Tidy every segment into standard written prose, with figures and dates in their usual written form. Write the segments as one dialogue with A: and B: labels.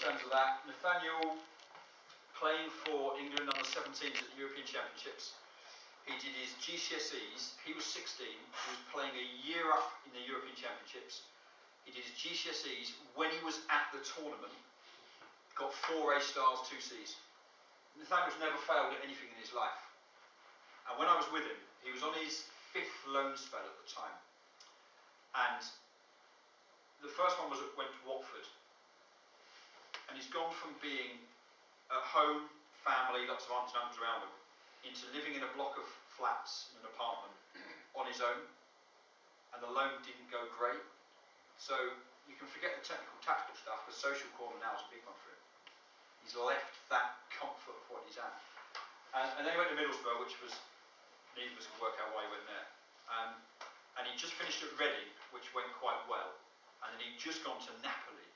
A: terms of that. Nathaniel playing for England under 17s at the European Championships. He did his GCSEs. He was 16. He was playing a year up in the European Championships. He did his GCSEs. When he was at the tournament, got 4 A stars, 2 Cs. Nathaniel's never failed at anything in his life. And when I was with him, he was on his 5th loan spell at the time. And the first one went to Watford. And he's gone from being at home, family, lots of aunts and uncles around him, into living in a block of flats in an apartment on his own. And the loan didn't go great. So you can forget the technical, tactical stuff, because social corner now is a big one for him. He's left that comfort of what he's at. And then he went to Middlesbrough, which was, neither of us could work out why he went there. And he just finished at Reading, which went quite well. And then he'd just gone to Napoli.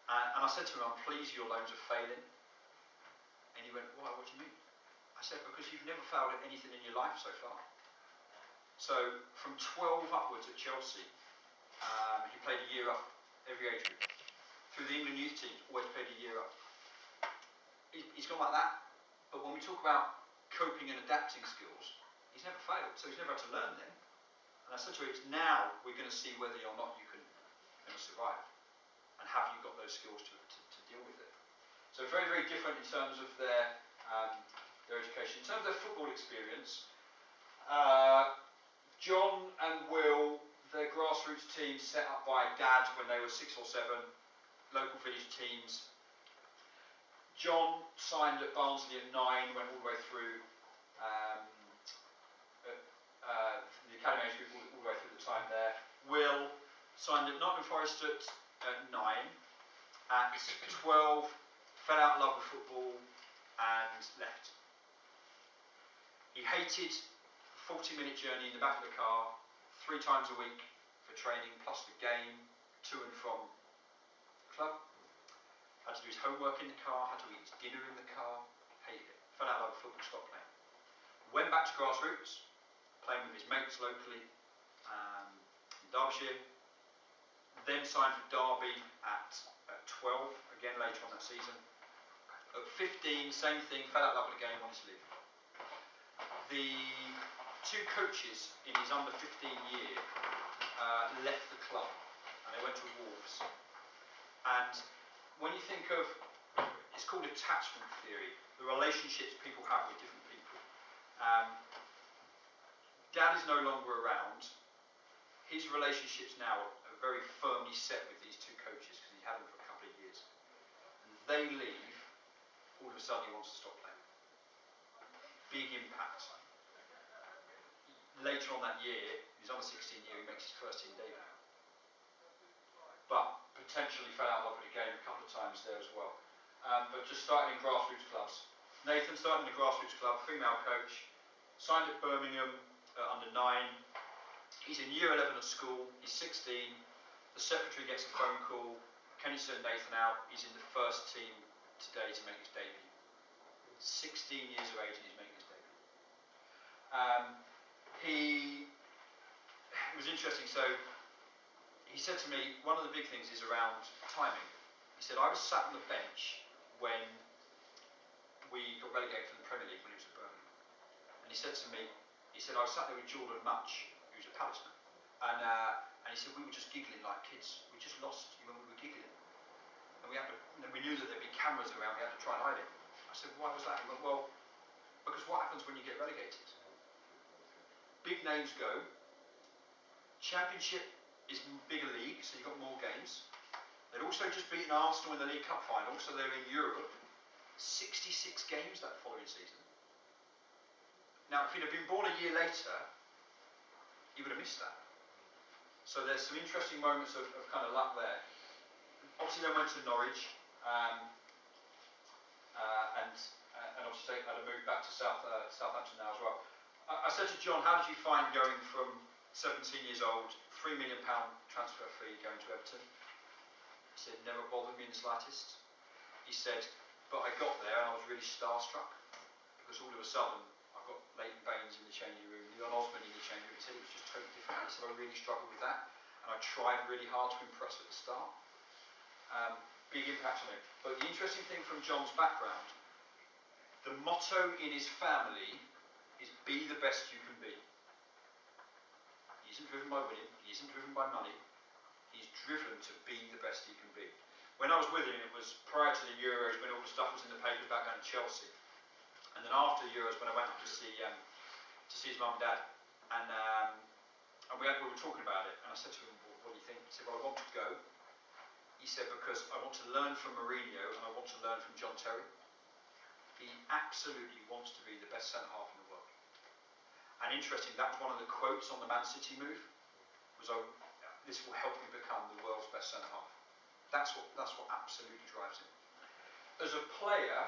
A: And I said to him, I'm pleased your loans are failing. And he went, why, what do you mean? I said, because you've never failed at anything in your life so far. So from 12 upwards at Chelsea, he played a year up every age group. Through the England youth team, always played a year up. He's gone like that. But when we talk about coping and adapting skills, he's never failed. So he's never had to learn them. And I said to him, it's now we're going to see whether or not you're going to survive. And have you got those skills to deal with it? So very, very different in terms of their education. In terms of their football experience, John and Will, their grassroots team set up by Dad when they were 6 or 7, local village teams. John signed at Barnsley at 9, went all the way through the academy age group, all the way through the time there. Will signed at Nottingham Forest at 9. At 12, fell out in love with football and left. He hated the 40-minute journey in the back of the car 3 times a week for training, plus the game, to and from the club. Had to do his homework in the car, had to eat his dinner in the car, hated it. Fell out of love with football, stopped playing. Went back to grassroots, playing with his mates locally in Derbyshire. Then signed for Derby at 12, again later on that season. At 15, same thing, fell out of love with the game, wanted to leave. The 2 coaches in his under 15 year left the club and they went to Wolves. And when you think of, it's called attachment theory, the relationships people have with different people. Dad is no longer around. His relationships now are very firmly set with these 2 coaches because he had them for a couple of years. And they leave, all of a sudden he wants to stop playing. Big impact. Later on that year, he's on the 16 year, he makes his first team debut. But potentially fell out of love with the game a couple of times there as well. But just starting in grassroots clubs. Nathan started in the grassroots club, female coach, signed at Birmingham under 9. He's in year 11 at school, he's 16. The secretary gets a phone call, can you send Nathan out? He's in the first team today to make his debut. 16 years of age and he's making his debut. It was interesting, so he said to me, one of the big things is around timing. He said, I was sat on the bench when we got relegated from the Premier League when he was at Birmingham. And he said to me, I was sat there with Jordan Much, who's a Palace man. And he said, we were just giggling like kids. We just lost when we were giggling. And we knew that there'd be cameras around, we had to try and hide it. I said, why was that? He went, well, because what happens when you get relegated? Big names go. Championship is bigger league, so you've got more games. They'd also just beaten Arsenal in the League Cup final, so they're in Europe. 66 games that following season. Now, if he'd have been born a year later, he would have missed that. So there's some interesting moments of kind of luck there. Obviously, then went to Norwich, and obviously had a move back to Southampton now as well. I said to John, how did you find going from 17 years old, £3 million transfer fee going to Everton? He said, never bothered me in the slightest. He said, but I got there and I was really starstruck because all of a sudden I've got Leighton Baines in the changing room, Leon Osman in the changing room. He said it was just totally different. He said I really struggled with that and I tried really hard to impress at the start. big impact on him. But the interesting thing from John's background, the motto in his family is be the best you can be. He isn't driven by winning, he isn't driven by money, he's driven to be the best he can be. When I was with him, it was prior to the Euros, when all the stuff was in the papers about going to Chelsea. And then after the Euros, when I went up to see his mum and dad, and we were talking about it, and I said to him, well, what do you think? He said, well, I want to go. He said, because I want to learn from Mourinho, and I want to learn from John Terry. He absolutely wants to be the best centre-half in the world. And interesting, that was one of the quotes on the Man City move, was, oh, this will help me become the world's best centre-half. That's what absolutely drives him. As a player,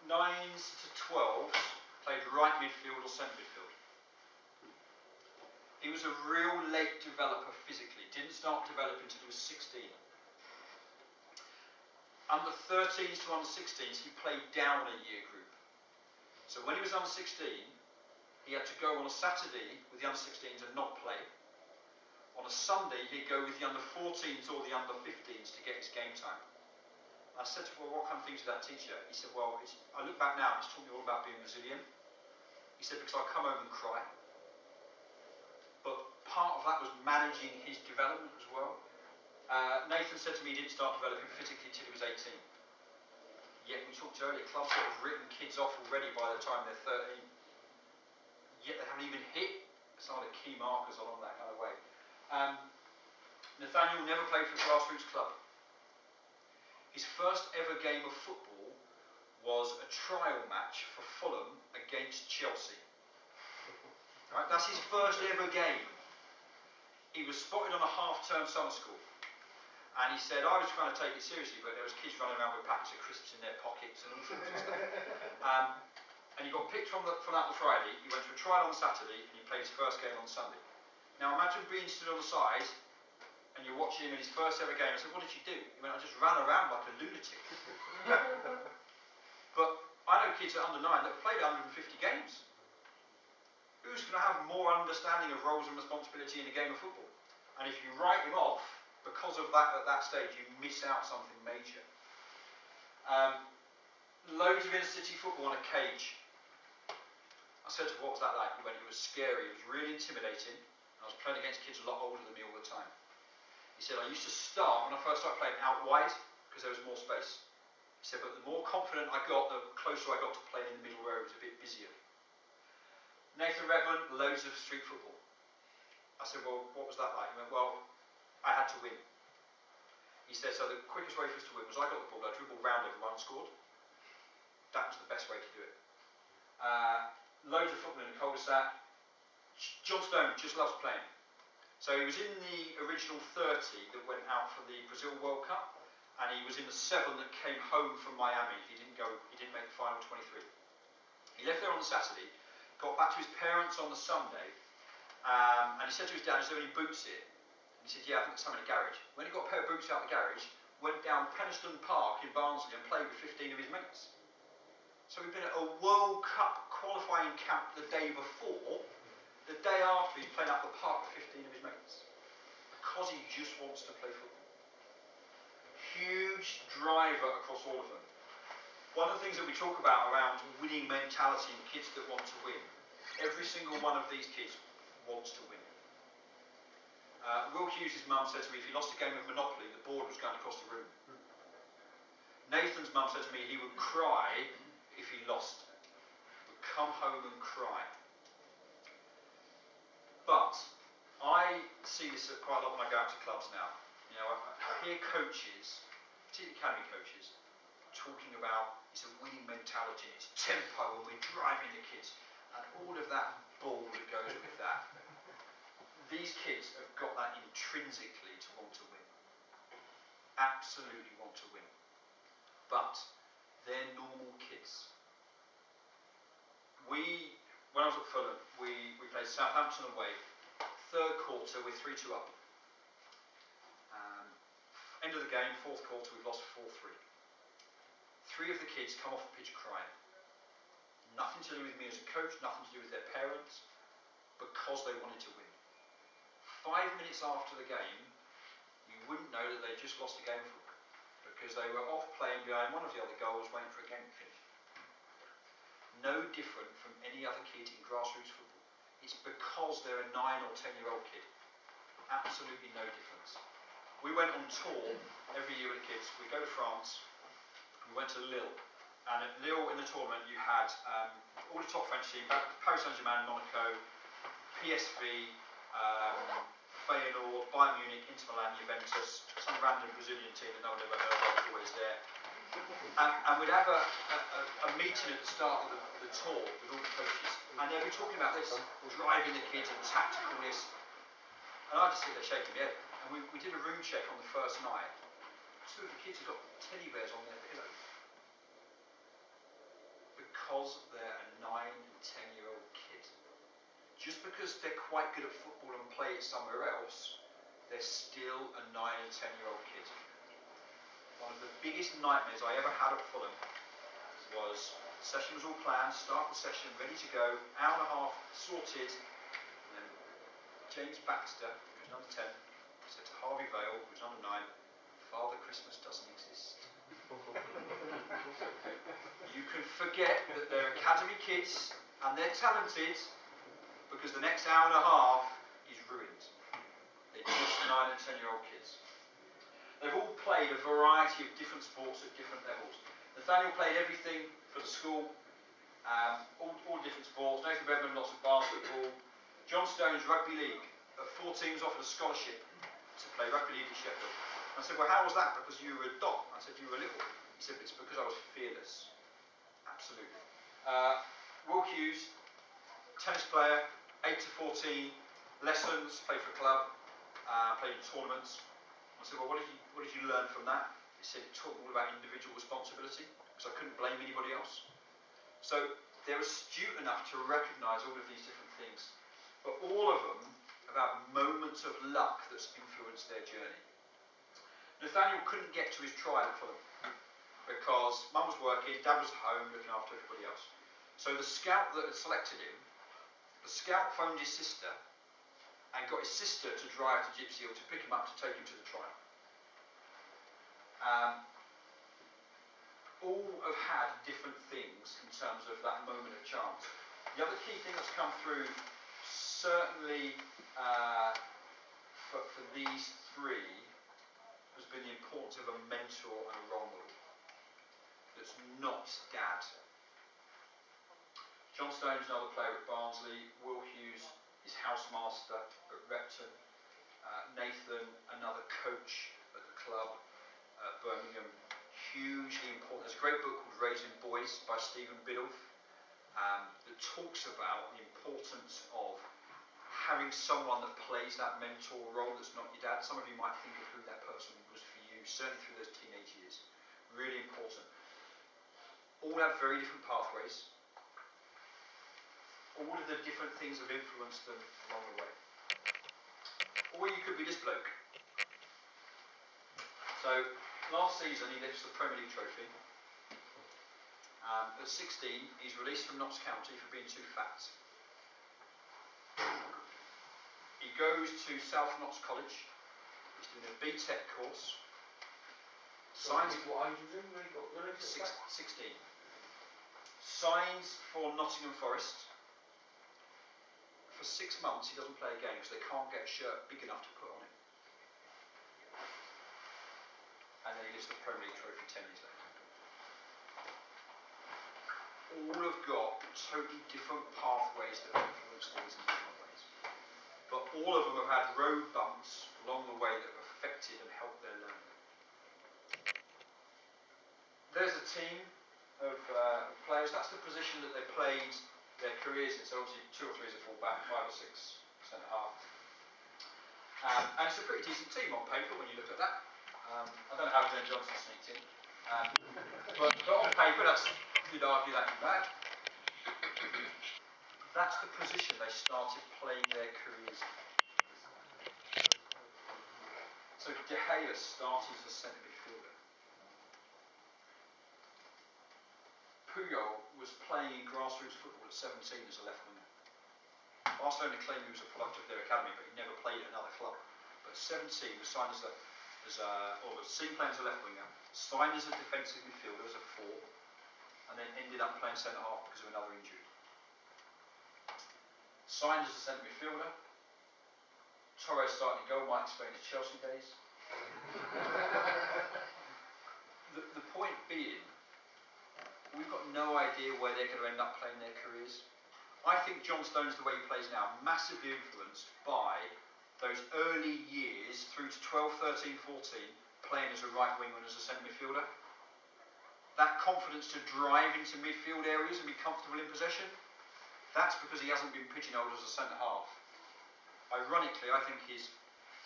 A: 9s to 12s played right midfield or centre midfield. He was a real late developer physically. Didn't start developing until he was 16. Under 13s to under 16s, he played down a year group. So when he was under 16, he had to go on a Saturday with the under 16s and not play. On a Sunday, he'd go with the under 14s or the under 15s to get his game time. I said to him, well, what kind of things did that teach you? He said, well, I look back now and it's taught me all about being resilient. He said, because I come home and cry. But part of that was managing his development as well. Nathan said to me he didn't start developing physically till he was 18. Yet we talked earlier, clubs that have written kids off already by the time they're 13. Yet they haven't even hit some of the key markers along that kind of way. Nathaniel never played for a grassroots club. His first ever game of football was a trial match for Fulham against Chelsea. Right, that's his first ever game. He was spotted on a half-term summer school. And he said, I was trying to take it seriously, but there was kids running around with packets of crisps in their pockets and all sorts of stuff. And he got picked from that on Friday. He went to a trial on Saturday, and he played his first game on Sunday. Now imagine being stood on the side, and you're watching him in his first ever game. I said, what did you do? He went, I just ran around like a lunatic. But I know kids at under 9 that have played 150 games. Who's going to have more understanding of roles and responsibility in a game of football? And if you write him off, because of that, at that stage, you miss out something major. Loads of inner city football on a cage. I said to him, what was that like? He went, it was scary, it was really intimidating. And I was playing against kids a lot older than me all the time. He said, I used to start, when I first started playing, out wide, because there was more space. He said, but the more confident I got, the closer I got to playing in the middle where it was a bit busier. Nathan Redmond, loads of street football. I said, well, what was that like? He went, well, I had to win. He said, so the quickest way for us to win was I got the ball, I dribbled round everyone and scored. That was the best way to do it. Loads of football in the cul-de-sac. John Stone just loves playing. So he was in the original 30 that went out for the Brazil World Cup, and he was in the 7 that came home from Miami. He didn't make the final 23. He left there on the Saturday, got back to his parents on the Sunday, and he said to his dad, is there any boots here? And he said, yeah, I think there's some in the garage. When he got a pair of boots out of the garage, went down Penistone Park in Barnsley and played with 15 of his mates. So we've been at a World Cup qualifying camp the day before. The day after, he's playing up the park with 15 of his mates. Because he just wants to play football. Huge driver across all of them. One of the things that we talk about around winning mentality and kids that want to win, every single one of these kids wants to win. Will Hughes' mum said to me, if he lost a game of Monopoly, the board was going across the room. Nathan's mum said to me he would cry if he lost. He would come home and cry. But I see this quite a lot when I go out to clubs now. You know, I hear coaches, particularly academy coaches, talking about it's a winning mentality, it's tempo, and we're driving the kids, and all of that bull that goes with that. These kids have got that intrinsically to want to win. Absolutely want to win. But they're normal kids. When I was at Fulham, we played Southampton away. Third quarter, we're 3-2 up. End of the game, fourth quarter, we've lost 4-3. 3 of the kids come off the pitch crying. Nothing to do with me as a coach, nothing to do with their parents, because they wanted to win. 5 minutes after the game, we wouldn't know that they just lost a game of football because they were off playing behind one of the other goals waiting for a game to finish. No different from any other kid in grassroots football. It's because they're a 9 or 10-year-old kid. Absolutely no difference. We went on tour every year with the kids. We go to France. We went to Lille. And at Lille in the tournament you had all the top French teams, Paris Saint-Germain, Monaco, PSV, Feyenoord, Bayern Munich, Inter Milan, Juventus, some random Brazilian team that no one ever heard of was always there. And we'd have a meeting at the start of the tour with all the coaches, and they'd be talking about this, driving the kids and tactical this. And I just sit there shaking my head. And we did a room check on the first night. 2 of the kids had got teddy bears on their pillows. Because they're a 9 and 10-year-old kid. Just because they're quite good at football and play it somewhere else, they're still a 9 and 10-year-old kid. One of the biggest nightmares I ever had at Fulham was the session was all planned, start the session, ready to go, hour and a half, sorted, and then James Baxter, who's number 10, said to Harvey Vale, who's number 9, Father Christmas doesn't exist. You can forget that they're academy kids and they're talented because the next hour and a half is ruined. They're just 9 and 10-year-old kids. They've all played a variety of different sports at different levels. Nathaniel played everything for the school, all different sports. Nathan Redmond, lots of basketball. John Stones, rugby league. At 14 was offered a scholarship to play rugby league at Sheffield. I said, well, how was that? Because you were a dot. I said, you were little. He said, it's because I was fearless. Absolutely. Will Hughes, tennis player, 8 to 14, lessons, played for a club, played in tournaments. I said, well, what did you learn from that? He said, it taught me all about individual responsibility, because I couldn't blame anybody else. So they're astute enough to recognise all of these different things. But all of them have had moments of luck that's influenced their journey. Nathaniel couldn't get to his trial at Fulham because mum was working, dad was at home looking after everybody else. So the scout that had selected him, the scout phoned his sister and got his sister to drive to Gypsy Hill to pick him up to take him to the trial. All have had different things in terms of that moment of chance. The other key thing that's come through, certainly for these 3, has been the importance of a mentor and a role model that's not dad. John Stones, another player at Barnsley. Will Hughes is housemaster at Repton. Nathan, another coach at the club at Birmingham. Hugely important. There's a great book called Raising Boys by Stephen Biddulph that talks about the importance of having someone that plays that mentor role that's not your dad. Some of you might think of who that person was for you, certainly through those teenage years. Really important. All have very different pathways. All of the different things have influenced them along the way. Or you could be this bloke. So, last season he lifts the Premier League trophy. At 16, he's released from Notts County for being too fat. He goes to South Notts College. He's doing a BTEC course. Signs
B: what age was he when he got released?
A: 16. Signs for Nottingham Forest. For 6 months he doesn't play a game because they can't get a shirt big enough to put on him. And then he lifts the Premier League trophy 10 years later. All have got totally different pathways that influence things in different ways. But all of them have had road bumps along the way that have affected and helped their learning. There's a team of players. That's the position that they played their careers in. So obviously 2 or 3 is a full-back, 5 or 6 centre half. And it's a pretty decent team on paper when you look at that. I don't know how Glenn Johnson sneaked in. But on paper, you'd argue that is bad. That's the position they started playing their careers in. So De Gea started as a centre midfielder. Puyol was playing in grassroots football at 17 as a left winger. Barcelona claimed he was a product of their academy, but he never played at another club. But at 17, he was signed as or was seen playing as a left winger, signed as a defensive midfielder as a 4, and then ended up playing centre half because of another injury. Signed as a centre midfielder. Torres starting goal, might explain his Chelsea days. The point being, we've got no idea where they're going to end up playing their careers. I think John Stones, the way he plays now, massively influenced by those early years through to 12, 13, 14, playing as a right winger and as a centre midfielder. That confidence to drive into midfield areas and be comfortable in possession, that's because he hasn't been pigeonholed as a centre half. Ironically, I think his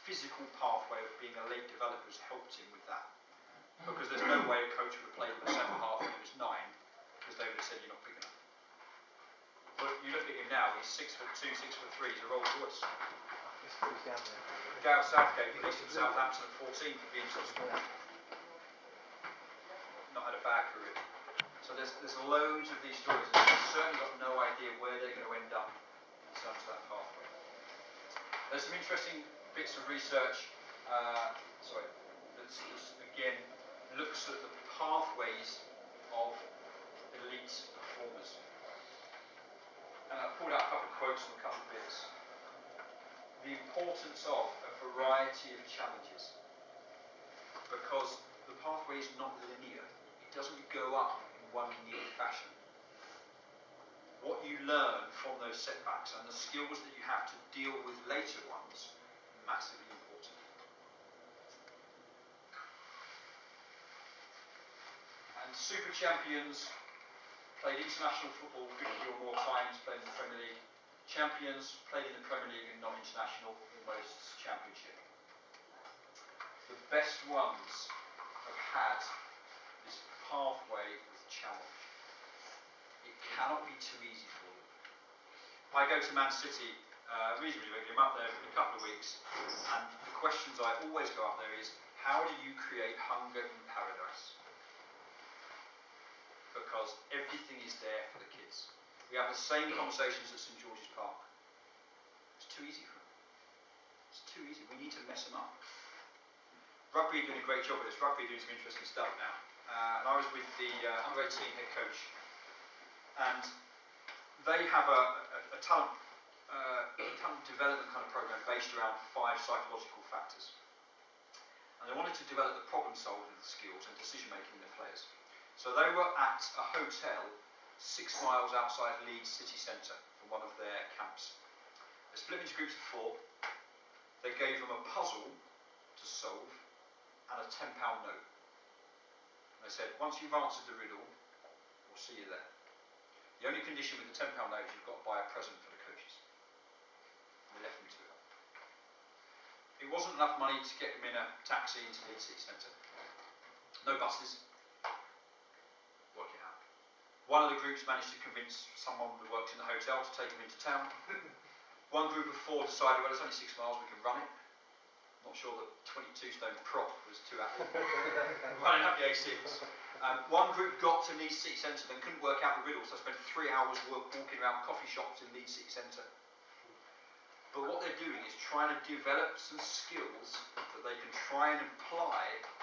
A: physical pathway of being a late developer has helped him with that. Because there's no way a coach would have played him a centre half when he was 9, because they would have said you're not big enough. But you look at him now, he's 6'2", 6'3", he's a Rolls Royce. Gareth Southgate released from Southampton at 14 for being so small. Not had a bad career. So there's loads of these stories, and we've certainly got no idea where they're going to end up in terms of that pathway. There's some interesting bits of research, that's again looks at the pathways of elite performers. And I've pulled out a couple of quotes from a couple of bits. The importance of a variety of challenges, because the pathway is not linear. It doesn't go up in one linear fashion. What you learn from those setbacks and the skills that you have to deal with later ones, massively important. And super champions played international football 50 or more times, played in the Premier League. Champions played in the Premier League and not international, almost championship. The best ones have had this pathway with challenge. It cannot be too easy for them. I go to Man City reasonably regularly. I'm up there in a couple of weeks, and the questions I always go up there is, how do you create hunger in paradise? Because everything is there for the kids. We have the same conversations at St George's Park. It's too easy for them. It's too easy. We need to mess them up. Rugby are doing a great job with this. Rugby are doing some interesting stuff now. And I was with the under-18 head coach, and they have a talent development kind of program based around 5 psychological factors. And they wanted to develop the problem-solving skills and decision-making in their players. So they were at a hotel 6 miles outside Leeds city centre from one of their camps. They split into groups of 4. They gave them a puzzle to solve and a £10 note. And they said, once you've answered the riddle, we'll see you there. The only condition with the £10 note is you've got to buy a present for the coaches. And they left them to it. It wasn't enough money to get them in a taxi into Leeds city centre. No buses. Work it out. One of the groups managed to convince someone who works in the hotel to take them into town. One group of 4 decided, well, it's only 6 miles, we can run it. Not sure the 22-stone prop was too happy. Running up the A6. One group got to Leeds City Centre and couldn't work out the riddle, so I spent 3 hours walking around coffee shops in Leeds City Centre. But what they're doing is trying to develop some skills that they can try and apply